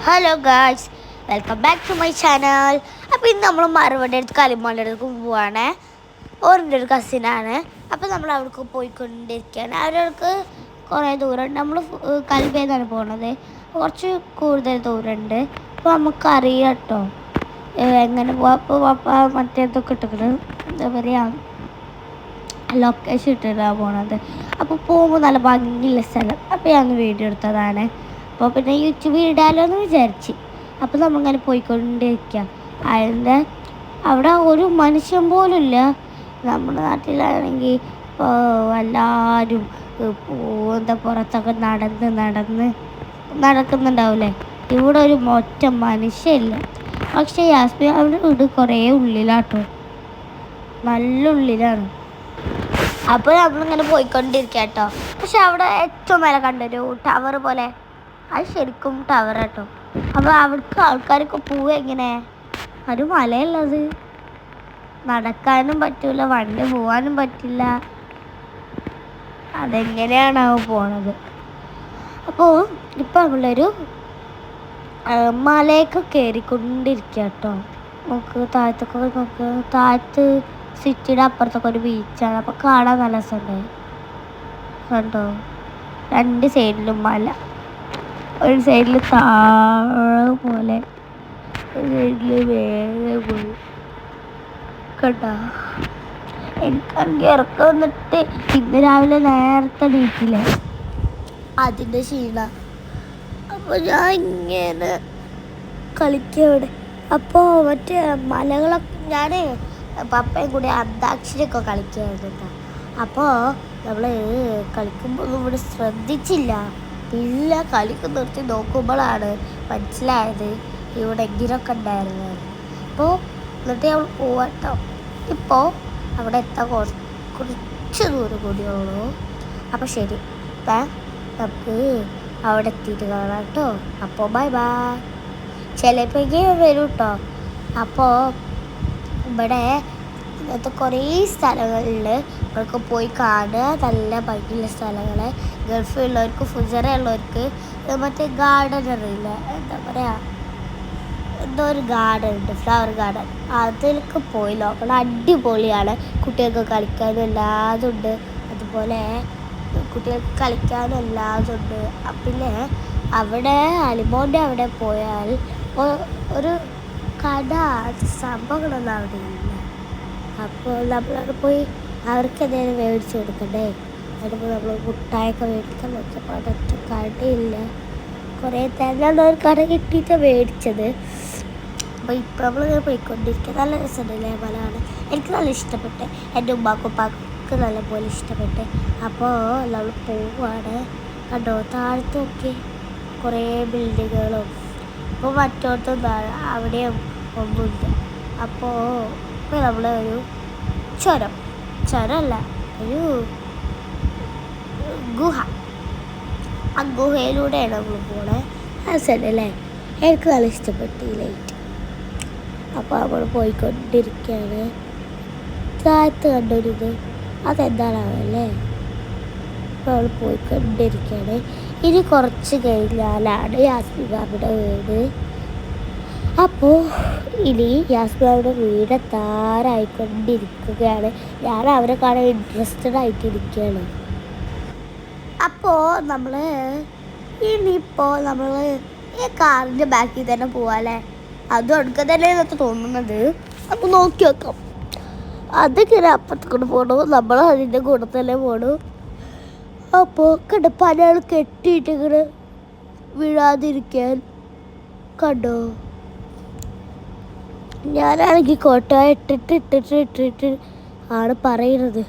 Hello guys, welcome back to my channel. അപ്പോൾ ഇന്ന് നമ്മൾ മറുപടി അടുത്ത് കളിമണ്ണിൻ്റെ അടുത്ത് പോവുകയാണ്. ഓറിൻ്റെ ഒരു കസിനാണ്. അപ്പോൾ നമ്മൾ അവിടേക്ക് പോയിക്കൊണ്ടിരിക്കുകയാണ്. അവർക്ക് കുറേ ദൂരമുണ്ട്. നമ്മൾ കൽബേന്നാണ് പോകുന്നത്. കുറച്ച് കൂടുതൽ ദൂരമുണ്ട്. അപ്പോൾ നമുക്കറിയാം കേട്ടോ എങ്ങനെ പോവാം. അപ്പോൾ മറ്റേതൊക്കെ ഇട്ടിട്ട് എന്താ പറയുക, ലൊക്കേഷൻ ഇട്ടിട്ടാണ് പോണത്. അപ്പോൾ പോകുമ്പോൾ നല്ല ഭംഗിയുള്ള സ്ഥലം. അപ്പോൾ ഞാൻ വീഡിയോ എടുത്തതാണ്. അപ്പോൾ പിന്നെ യൂട്യൂബിൽ ഇടാലോ എന്ന് വിചാരിച്ച്. അപ്പോൾ നമ്മളിങ്ങനെ പോയിക്കൊണ്ടിരിക്കുക. അതിൻ്റെ അവിടെ ഒരു മനുഷ്യൻ പോലും ഇല്ല. നമ്മുടെ നാട്ടിലാണെങ്കിൽ ഇപ്പോൾ എല്ലാവരും എന്താ പുറത്തൊക്കെ നടക്കുന്നുണ്ടാവില്ലേ. ഇവിടെ ഒരു ഒറ്റ മനുഷ്യല്ല. പക്ഷേ യാസ്മിൻ അവിടെ വീട് കുറേ ഉള്ളിലാട്ടോ, നല്ല ഉള്ളിലാണ്. അപ്പോൾ നമ്മളിങ്ങനെ പോയിക്കൊണ്ടിരിക്കുക കേട്ടോ. പക്ഷെ അവിടെ ഏറ്റവും മേലെ കണ്ടൊരു ടവർ പോലെ, അത് ശരിക്കും ടവർ കേട്ടോ. അപ്പോൾ അവിടേക്ക് ആൾക്കാരൊക്കെ പോവുക എങ്ങനെ, ഒരു മലയുള്ളത്, നടക്കാനും പറ്റില്ല, വണ്ടി പോകാനും പറ്റില്ല. അതെങ്ങനെയാണ് പോണത്. അപ്പോൾ ഇപ്പം നമ്മളൊരു മലയൊക്കെ കയറിക്കൊണ്ടിരിക്കുക കേട്ടോ. നമുക്ക് താഴത്തൊക്കെ നോക്കുക. താഴത്ത് സിറ്റിയുടെ അപ്പുറത്തൊക്കെ ഒരു ബീച്ചാണ്. അപ്പോൾ കാണാൻ നല്ല രസമുണ്ട് കണ്ടോ. രണ്ട് സൈഡിലും മല, ഒരു സൈഡിൽ താഴെ പോലെ, ഒരു സൈഡിൽ വേറെ പോയി കണ്ടോ. എനിക്കാണെങ്കിൽ ഇറക്കം വന്നിട്ട് ഇന്ന് രാവിലെ നേരത്തെ എണീറ്റില്ലേ, അതിൻ്റെ ക്ഷീണ. അപ്പോൾ ഞാൻ ഇങ്ങനെ കളിക്കവിടെ. അപ്പോൾ മറ്റേ മലകളൊക്കെ ഞാൻ പപ്പയും കൂടി അന്താക്ഷരിയൊക്കെ കളിക്കുകയായിരുന്നു. അപ്പോൾ നമ്മൾ കളിക്കുമ്പോൾ ഇവിടെ ശ്രദ്ധിച്ചില്ല. പിന്നെ കളിക്ക് നിർത്തി നോക്കുമ്പോഴാണ് മനസ്സിലായത് ഇവിടെ എങ്കിലൊക്കെ ഉണ്ടായിരുന്നത്. അപ്പോൾ എന്നിട്ട് നമ്മൾ പോവാട്ടോ. ഇപ്പോൾ അവിടെ എത്താൻ കുറച്ച് ദൂരം കൂടിയുള്ളൂ. അപ്പോൾ ശരി, നമുക്ക് അവിടെ എത്തിയിട്ട് കാണാം കേട്ടോ. അപ്പോൾ ബൈ ബൈ. ചിലപ്പോഴേ വരും കേട്ടോ. അപ്പോൾ ഇവിടെ ഇങ്ങനത്തെ കുറേ സ്ഥലങ്ങളിൽ അവർക്ക് പോയി കാണുക. നല്ല ഭംഗിയുള്ള സ്ഥലങ്ങൾ. ഗൾഫിലുള്ളവർക്ക്, ഫുജറയുള്ളവർക്ക് മറ്റേ ഗാർഡൻ അറിയില്ല, എന്താ പറയുക, എന്തോ ഒരു ഗാർഡൻ ഉണ്ട്, ഫ്ലവർ ഗാർഡൻ. അതിലേക്ക് പോയി നോക്കണം. അടിപൊളിയാണ്. കുട്ടികൾക്ക് കളിക്കാനും എല്ലാതും ഉണ്ട്. അതുപോലെ കുട്ടികൾക്ക് കളിക്കാനും എല്ലാതും ഉണ്ട്. പിന്നെ അവിടെ അലിമോൻ്റെ അവിടെ പോയാൽ ഒരു കട സംഭവങ്ങളൊന്നും അവിടെ ഇല്ല. അപ്പോൾ നമ്മളവിടെ പോയി അവർക്ക് എന്തെങ്കിലും മേടിച്ച് കൊടുക്കണ്ടേ. അതിപ്പോൾ നമ്മൾ മുട്ടായൊക്കെ മേടിക്കാൻ നോക്കിയപ്പോൾ അതൊറ്റ കടയില്ല. കുറേ തന്നെയാണ് ഒരു കട കിട്ടിയിട്ട് മേടിച്ചത്. അപ്പോൾ ഇപ്പോൾ നമ്മളിങ്ങനെ പോയിക്കൊണ്ടിരിക്കുക. നല്ല രസമുണ്ടല്ലേ മലയാണ്. എനിക്ക് നല്ല ഇഷ്ടപ്പെട്ട്, എൻ്റെ ഉമ്മാക്കും ഉപ്പാക്കൊക്കെ നല്ലപോലെ ഇഷ്ടപ്പെട്ട്. അപ്പോൾ നമ്മൾ പോവുകയാണ്. കണ്ടോ താഴത്ത് നോക്കി കുറേ ബിൽഡിങ്ങുകളും. അപ്പോൾ മറ്റോടത്തും അവിടെയും ഒന്നുമില്ല. അപ്പോൾ ഇപ്പോൾ നമ്മൾ ഒരു ചുരമല്ല, ഒരു ഗുഹ. ആ ഗുഹയിലൂടെയാണ് നമ്മൾ പോണേ. രസമുണ്ടല്ലേ, എനിക്ക് നല്ല ഇഷ്ടപ്പെട്ടു ഈ ലൈറ്റ്. അപ്പോൾ നമ്മൾ പോയിക്കൊണ്ടിരിക്കുകയാണ്. താഴത്ത് കണ്ടൊരിത്, അതെന്താണല്ലേ. അപ്പോൾ നമ്മൾ പോയിക്കൊണ്ടിരിക്കുകയാണ്. ഇനി കുറച്ച് കഴിഞ്ഞാലാണ് യാസ്മിൻ്റെ വീട്. അപ്പോൾ ഇനി യാസ്മിൻ്റെ വീട് താരായിക്കൊണ്ടിരിക്കുകയാണ്. ഞാൻ അവരെ കാണാൻ ഇൻട്രസ്റ്റഡ് ആയിട്ടിരിക്കുകയാണ്. അപ്പോൾ ഇനിയിപ്പോൾ നമ്മൾ ഈ കാറിൻ്റെ ബാക്കിൽ തന്നെ പോവാല്ലേ. അതും അടുക്ക തന്നെ എന്നൊക്കെ തോന്നുന്നത്. അപ്പോൾ നോക്കി വെക്കാം. അതിങ്ങനെ അപ്പുറത്തേക്കൊണ്ട് പോകണു, നമ്മൾ അതിൻ്റെ കൂടെ തന്നെ പോകണു. അപ്പോൾ കണ്ടോ പലയാൾ കെട്ടിയിട്ട് ഇങ്ങനെ വീഴാതിരിക്കാൻ കണ്ടോ. ഞാനാണെങ്കിൽ കോട്ട ഇട്ടിട്ട് ആണ് പറയുന്നത്.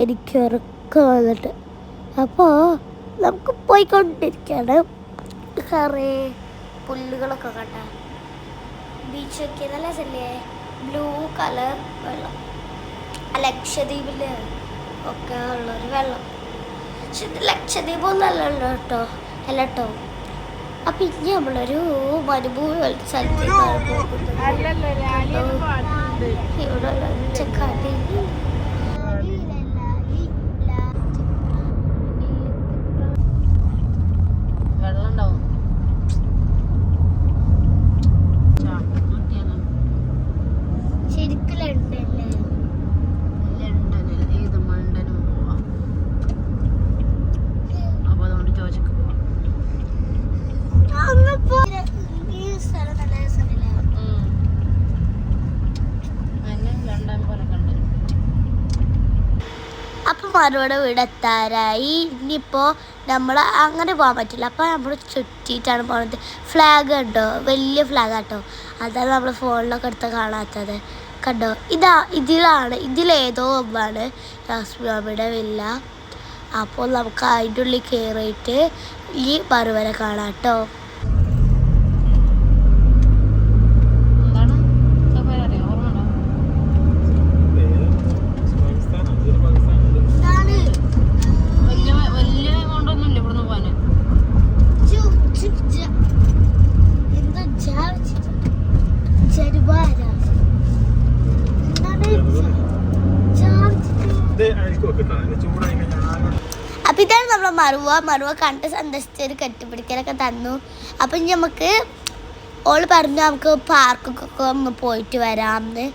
എനിക്ക് ഉറക്കം വന്നിട്ട്. അപ്പോൾ നമുക്ക് പോയിക്കൊണ്ടിരിക്കുകയാണ്. കുറേ പുല്ലുകളൊക്കെ കണ്ട ബീച്ചൊക്കെ നല്ല രസമല്ലേ. ബ്ലൂ കളർ വെള്ളം, ലക്ഷദ്വീപിൽ ഒക്കെ ഉള്ളൊരു വെള്ളം. പക്ഷെ ഇത് ലക്ഷദ്വീപൊന്നും അല്ലല്ലോ കേട്ടോ, അല്ല കേട്ടോ. അപ്പം ഇനി നമ്മളൊരു മരുഭൂമി സ്ഥലത്തേക്കാണ് പോകുന്നത്. ഇവിടെ ഒച്ചക്കാട്ടി മറുപടി വീട് എത്താറായി. ഇനിയിപ്പോൾ നമ്മൾ അങ്ങനെ പോകാൻ പറ്റില്ല. അപ്പോൾ നമ്മൾ ചുറ്റിയിട്ടാണ് പോകുന്നത്. ഫ്ലാഗ് കണ്ടോ, വലിയ ഫ്ലാഗ് കേട്ടോ. അതാണ് നമ്മൾ ഫോണിലൊക്കെ എടുത്ത് കാണാത്തത്. കണ്ടോ, ഇതിലേതോ ഒന്നാണ് രാസ്മിയുടെ വില്ല. അപ്പോൾ നമുക്ക് അതിൻ്റെ ഉള്ളിൽ കയറിയിട്ട് ഈ മറുവരെ കാണാം കേട്ടോ. അപ്പം ഇതാണ് നമ്മളെ മറുവ കണ്ട് സന്ദർശിച്ചൊരു കെട്ടിപ്പിടിക്കലൊക്കെ തന്നു. അപ്പം നമുക്ക് ഓള് പറഞ്ഞു നമുക്ക് പാർക്കൊക്കെ ഒന്ന് പോയിട്ട് വരാമെന്ന്.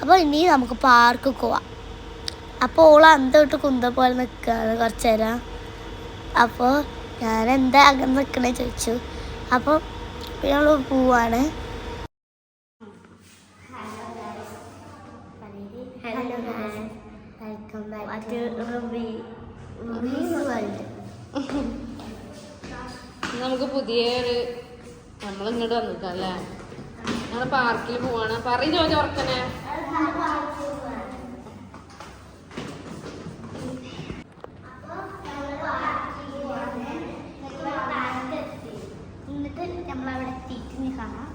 അപ്പോൾ ഇനി നമുക്ക് പാർക്കൊക്കെ പോവാം. അപ്പോൾ ഓൾ അന്തോട്ട് കുന്ത പോലെ നിൽക്കുകയാണ് കുറച്ച് നേരം. അപ്പോൾ ഞാൻ എന്താ അങ്ങനെ നിൽക്കണേ ചോദിച്ചു. അപ്പോൾ പിന്നെ നമ്മൾ പോവാണ്. നമുക്ക് പുതിയൊരു നമ്മളിങ്ങോട്ട് വന്നിക്കാം അല്ലേ? ഞങ്ങൾ പാർക്കിൽ പോവാണ്. പറയും ചോദിച്ച ഉറക്കനെ. എന്നിട്ട് നമ്മളവിടെ എത്തിയിട്ട് കാണാം.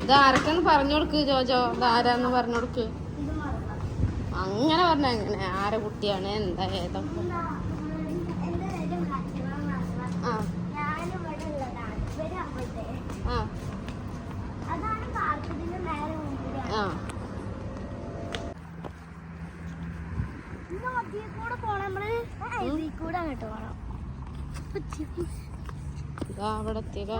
ഇത് ആരൊക്കെന്ന് പറഞ്ഞു കൊടുക്ക് ജോജോ. ഇതാരാന്ന് പറഞ്ഞു കൊടുക്ക്. അങ്ങനെ പറഞ്ഞ എങ്ങനെ, ആരെ കുട്ടിയാണ്, എന്താ ഏതൊക്കെ? അവിടെ എത്തിയല്ലോ.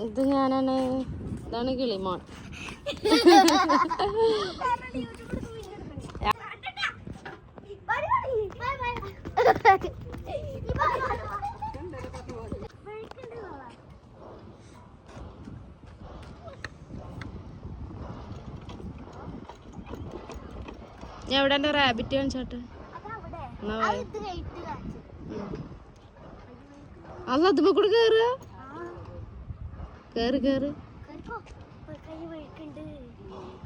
ഇത് ഞാനാണ്. ഇതാണ് കിളിമോൻ. ഞാൻ എവിടെ എൻ്റെ റാബിറ്റ് കാണിച്ചോട്ടെ. അല്ല അതുമ്പോ കൂടെ കേറുക. കേറ് കേറ്,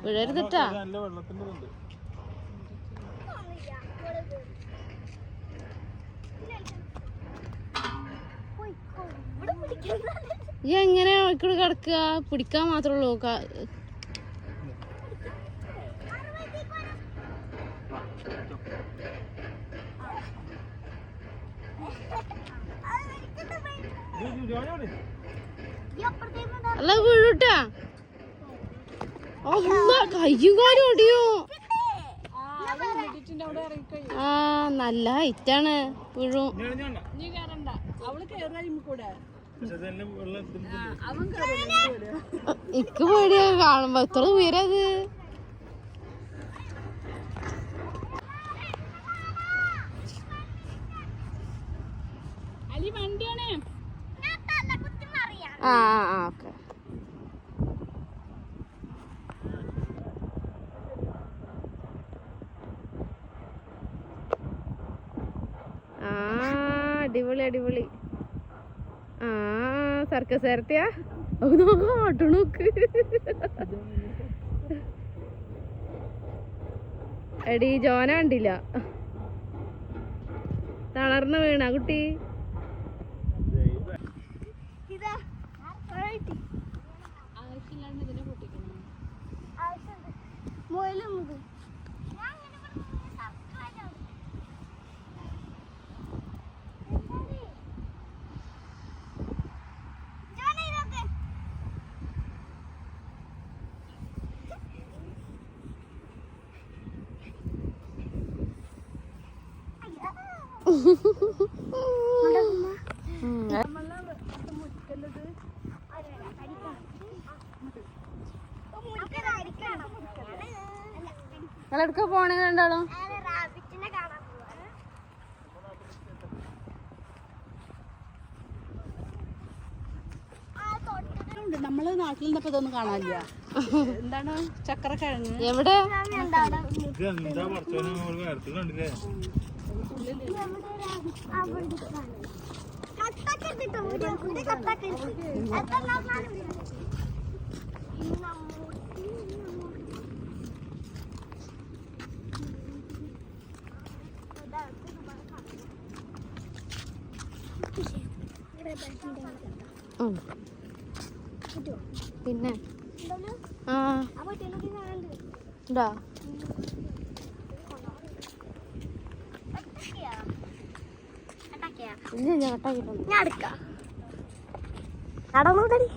വിഴരുതട്ടാ. ഈ എങ്ങനെയാ ഇവിടെ കിടക്കുക? പിടിക്കാൻ മാത്രമേ ഉള്ളൂ. അല്ല വീഴൂട്ടാ. കയ്യും കാര്യം ഓടിയോ? ആ നല്ല ഹൈറ്റാണ്. വീഴും. ഇക്ക് പേടിയാ കാണുമ്പോ. എത്ര ഉയരത്? ആ ആ ഓക്കെ. ആ അടിപൊളി അടിപൊളി. ആ സർക്കസ് നേരത്തെയാ നോക്ക്. എടി ജോന കണ്ടില്ല, തളർന്ന വീണ കുട്ടി. നിങ്ങളെടുക്ക പോണേ കണ്ടാലോ? ഉണ്ട്. നമ്മള് നാട്ടിലുണ്ടപ്പോ ഇതൊന്നും കാണാനില്ല. എന്താണ് ചക്കരക്കിഴങ്ങ്? എവിടെ? പിന്നെ ആ ഇതാ ഇല്ല കട്ടാക്കിട്ടുണ്ട്. ഞാൻ എടുക്കാം. നടന്നോടടി.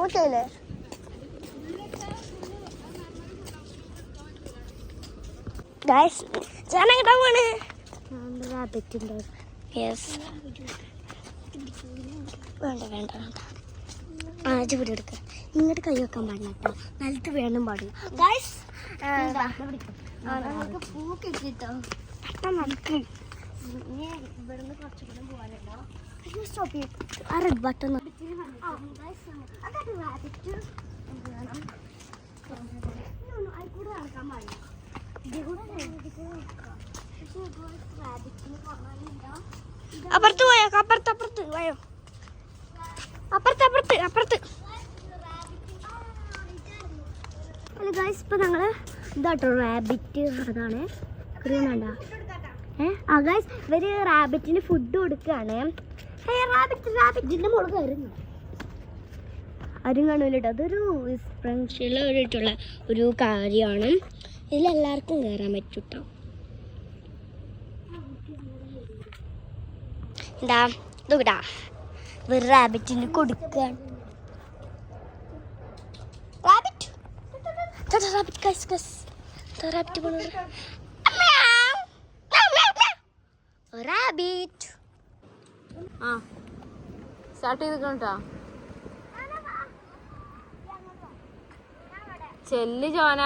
ഓട്ടല്ലേ ഗൈസ് ചേന കിട്ടാൻ പോണ്. യെസ് വേണ്ട വേണ്ട വേണ്ട. ആദ്യം ഇവിടെ എടുക്ക. ഇങ്ങോട്ട് കൈ വെക്കാൻ പാടില്ല കേട്ടോ. നിലത്ത് വേണം പാടില്ല ഗൈസ്. പൂ കിട്ടിട്ടോ നടക്കും. ഇവിടുന്ന് കുറച്ചുകൂടെ പോകാനുണ്ടോ? സ്റ്റോപ്പ് ചെയ്യും. ആ റെഡ് ബട്ടൺ കൂടെ നടക്കാൻ പാടില്ല. അപ്പുറത്ത് പോയോ? അപ്പുറത്ത് പോയോ? അപ്പുറത്ത് അല്ല ഗൈസ്, ഇപ്പൊ ഞങ്ങള് ഇതാട്ടോ റാബിറ്റ്. അതാണ് ക്രീമണ്ട. ആ ഗൈസ്, ഇവര് റാബിറ്റിന് ഫുഡ് കൊടുക്കുകയാണ്. റാബിറ്റിന്റെ മുകളിൽ കയറുന്നു. ആരും കാണൂല കേട്ടോ. അതൊരു സ്പെഷ്യലായിട്ടുള്ള ഒരു കാര്യമാണ്. ഇതിലെല്ലാവർക്കും കയറാൻ പറ്റും കേട്ടോ. എന്താ ഇത് കേട്ടാ, ഇവർ റാബിറ്റിന് കൊടുക്കുകയാണ്. റാബിറ്റ് ആ സ്റ്റാർട്ട് ചെയ്തിട്ടോ. ചെല്ല് ജോന.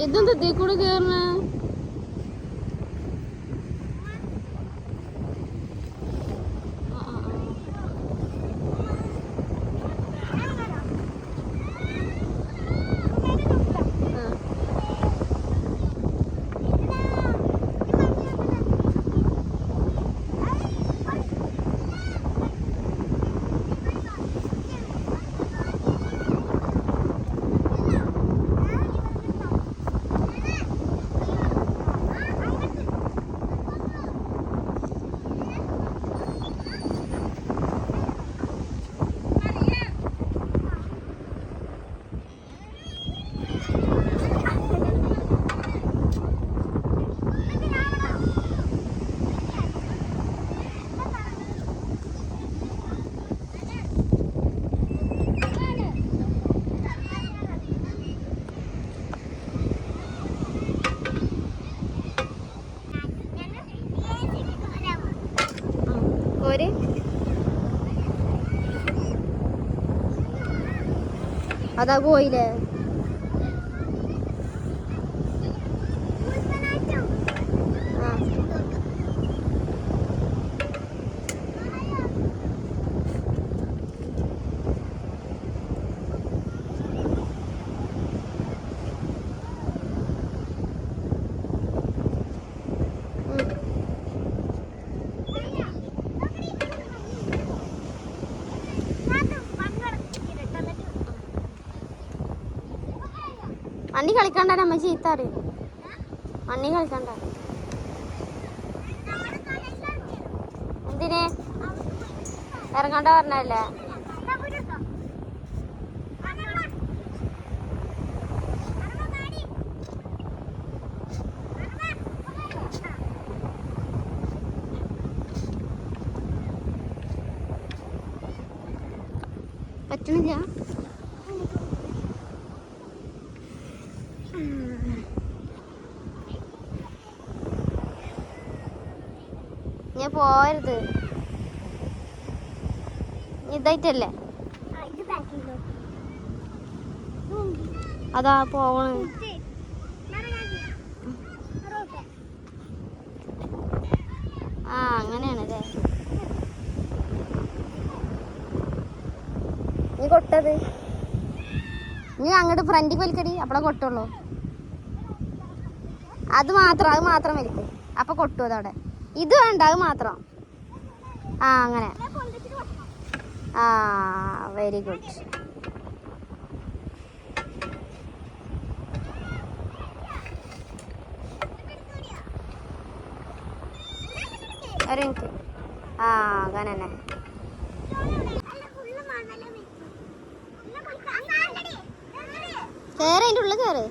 ഇതെന്താ ഇതിൽ കൂടെ കേറണ? ഒരു അതാ പോയില്ലേ. മണ്ണി കളിക്കണ്ട നമ്മ ചീത്ത അറിയും. മണ്ണി കളിക്കണ്ട. എന്തിന് ഇറങ്ങണ്ട പറഞ്ഞല്ലേ? പറ്റണില്ല. ഞാൻ പോരുത്. ഇതായിട്ടല്ലേ അതാ പോവണ. ആ അങ്ങനെയാണല്ലേ. നീ കൊട്ടത് നീ അങ്ങോട്ട് ഫ്രണ്ടിൽ വലിക്കടി, അപ്പളെ കൊട്ടുള്ളൂ. അത് മാത്രം വലിക്കും, അപ്പൊ കൊട്ടു അതവിടെ. ഇത് വേണ്ട, അത് മാത്രം. ആ അങ്ങനെ. ആ വെരി ഗുഡ്. ഒരു മിനിറ്റ്. ആ അങ്ങനെ തന്നെ. കേറ്, അതിൻ്റെ ഉള്ളിൽ കേറ്.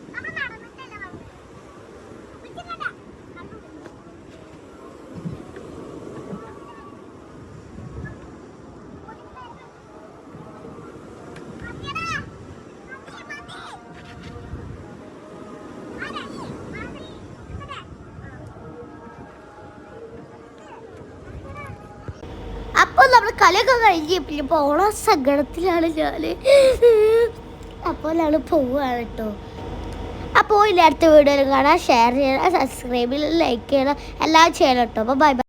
അപ്പോൾ നമ്മൾ കളിയൊക്കെ കഴിഞ്ഞ് പിന്നെ പോണ സങ്കടത്തിലാണ് ഞാൻ. അപ്പോൾ നമ്മൾ പോവുകയാണ് കേട്ടോ. അപ്പോൾ ഇനി അടുത്ത വീഡിയോയിൽ കാണാം. ഷെയർ ചെയ്യണം, സബ്സ്ക്രൈബ് ചെയ്യണം, ലൈക്ക് ചെയ്യണം, എല്ലാം ചെയ്യണം കേട്ടോ. അപ്പോൾ ബൈ ബൈ.